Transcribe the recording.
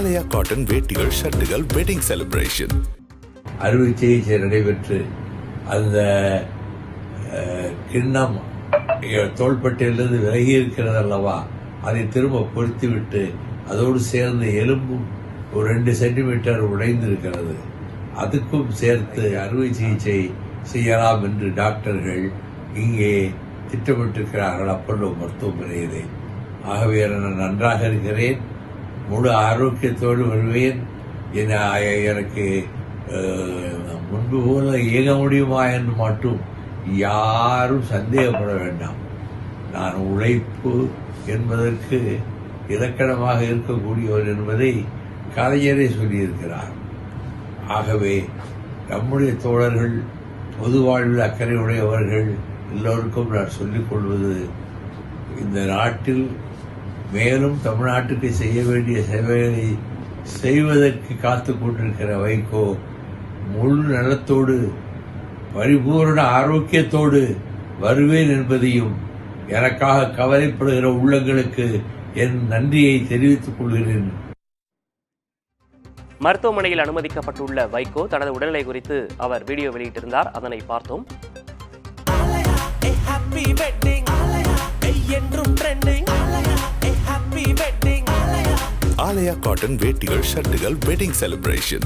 ஆலயா cotton வேட்டிகள் ஷர்ட்டுகள் wedding celebration. அறுவை சிகிச்சை நடைபெற்று அந்த கிண்ணம் தோள்பட்டையிலிருந்து விலகி இருக்கிறது அல்லவா, அதை திரும்ப பொருத்திவிட்டு அதோடு சேர்ந்த எலும்பும் ஒரு 2 சென்டிமீட்டர் உடைந்திருக்கிறது. அதுக்கும் சேர்த்து அறுவை சிகிச்சை செய்யலாம் என்று டாக்டர்கள் இங்கே திட்டமிட்டிருக்கிறார்கள் அப்பல்லோ மருத்துவமனையிலே. ஆகவே நான் நன்றாக இருக்கிறேன், முழு ஆரோக்கியத்தோடு வருவேன். எனக்கு முன்பு போல இயங்க முடியுமா என்று மட்டும் யாரும் சந்தேகப்பட வேண்டாம். நான் உழைப்பு என்பதற்கு இலக்கணமாக இருக்கக்கூடியவர் என்பதை கலைஞரே சொல்லியிருக்கிறார். ஆகவே நம்முடைய தோழர்கள், பொது வாழ்வில் அக்கறை உடையவர்கள் எல்லோருக்கும் நான் சொல்லிக் கொள்வது, இந்த நாட்டில் மேலும் தமிழ்நாட்டுக்கு செய்ய வேண்டிய சேவைகளை செய்வதற்கு காத்துக் கொண்டிருக்கிற வைகோ முழு நலத்தோடு பரிபூர்ண ஆரோக்கியத்தோடு வருவேன் என்பதையும் எனக்காக கவலைப்படுகிற உள்ளங்களுக்கு என் நன்றியை தெரிவித்துக் கொள்கிறேன். மருத்துவமனையில் அனுமதிக்கப்பட்டுள்ள வைகோ தனது உடல்நிலை குறித்து அவர் வீடியோ வெளியிட்டிருந்தார். அதனை பார்த்தோம். ஆலயா காட்டன் வேட்டிகள் ஷர்ட்டுகள் வெட்டிங் செலிப்ரேஷன்.